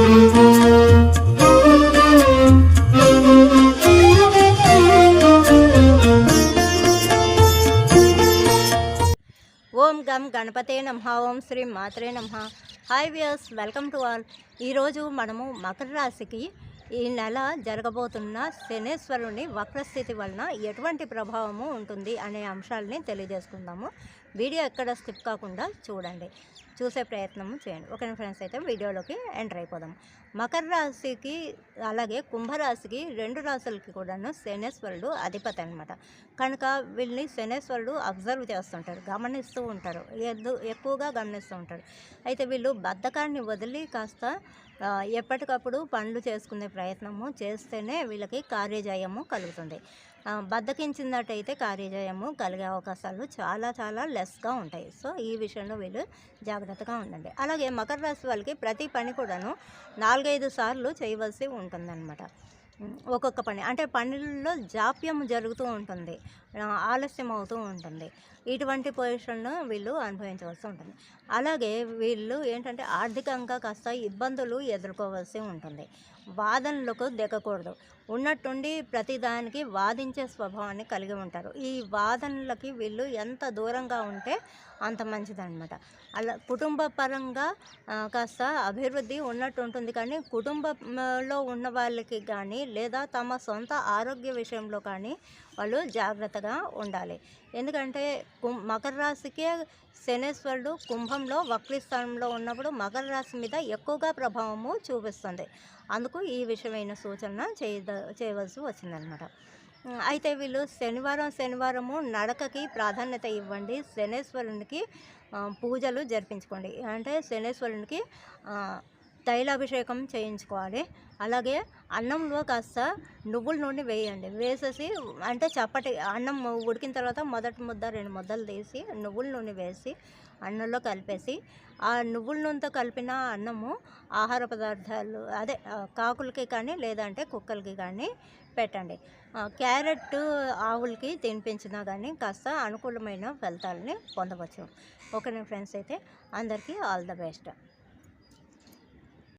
ఓం గం గణపతే నమః. ఓం శ్రీ మాత్రే నమః. Hi viewers, welcome to all. ఈరోజు మనము మకర రాశికి ఈ నెల జరగబోతున్న శనేశ్వరుని వక్రస్థితి వలన ఎటువంటి ప్రభావము ఉంటుంది అనే అంశాలని తెలియజేసుకుందాము. వీడియో ఎక్కడ స్కిప్ కాకుండా చూడండి, చూసే ప్రయత్నం చేయండి. ఓకే ఫ్రెండ్స్, అయితే వీడియోలోకి ఎంటర్ అయిపోదాం. మకర రాశికి అలాగే కుంభరాశికి రెండు రాశులకి కూడాను శనేశ్వరుడు అధిపతి అనమాట. కనుక వీళ్ళని శనేశ్వరుడు అబ్జర్వ్ చేస్తుంటారు, గమనిస్తూ ఉంటారు, ఎక్కువగా గమనిస్తూ ఉంటారు. అయితే వీళ్ళు బద్ధకాన్ని వదిలి కాస్త ఎప్పటికప్పుడు పనులు చేసుకునే ప్రయత్నము చేస్తేనే వీళ్ళకి కార్యజయము కలుగుతుంది. బద్దకించినట్టయితే కార్యజయము కలిగే అవకాశాలు చాలా చాలా లెస్గా ఉంటాయి. సో ఈ విషయంలో వీళ్ళు జాగ్రత్తగా ఉండండి. అలాగే మకర రాశి వాళ్ళకి ప్రతి పని కూడాను 4-5 సార్లు చేయవలసి ఉంటుందన్నమాట. ఒక్కొక్క పని అంటే పనుల్లో జాప్యం జరుగుతూ ఉంటుంది, ఆలస్యం అవుతూ ఉంటుంది. ఇటువంటి పొజిషన్ను వీళ్ళు అనుభవించవలసి ఉంటుంది. అలాగే వీళ్ళు ఏంటంటే ఆర్థికంగా కాస్త ఇబ్బందులు ఎదుర్కోవాల్సి ఉంటుంది. వాదనలకు దిగకూడదు. ఉన్నట్టుండి ప్రతిదానికి వాదించే స్వభావాన్ని కలిగి ఉంటారు. ఈ వాదనలకి వీళ్ళు ఎంత దూరంగా ఉంటే అంత మంచిదన్నమాట. అలా కుటుంబ పరంగా కాస్త అభివృద్ధి ఉన్నట్టు ఉంటుంది, కానీ కుటుంబంలో ఉన్న వాళ్ళకి కానీ లేదా తమ సొంత ఆరోగ్య విషయంలో కానీ వాళ్ళు జాగ్రత్తగా ఉండాలి. ఎందుకంటే మకర రాశికే శనేశ్వరుడు కుంభంలో వక్రీస్థానంలో ఉన్నప్పుడు మకర రాశి మీద ఎక్కువగా ప్రభావము చూపిస్తుంది. అందుకు ఈ విషయమైన సూచన చేయవలసి వచ్చిందనమాట. అయితే వీళ్ళు శనివారము నడకకి ప్రాధాన్యత ఇవ్వండి. శనేశ్వరునికి పూజలు జరిపించుకోండి. అంటే శనేశ్వరునికి తైలాభిషేకం చేయించుకోవాలి. అలాగే అన్నంలో కాస్త నువ్వుల నూనె వేయండి. వేసేసి అంటే చప్పటి అన్నం ఉడికిన తర్వాత మొదటి ముద్ద 2 ముద్దలు తీసి నువ్వుల నూనె వేసి అన్నంలో కలిపేసి ఆ నువ్వుల నూనెతో కలిపిన అన్నము ఆహార పదార్థాలు అదే కాకులకి కానీ లేదంటే కుక్కలకి కానీ పెట్టండి. క్యారెట్ ఆవులకి తినిపించినా కానీ కాస్త అనుకూలమైన ఫలితాలని పొందవచ్చు. ఓకేనా ఫ్రెండ్స్, అయితే అందరికీ ఆల్ ద బెస్ట్.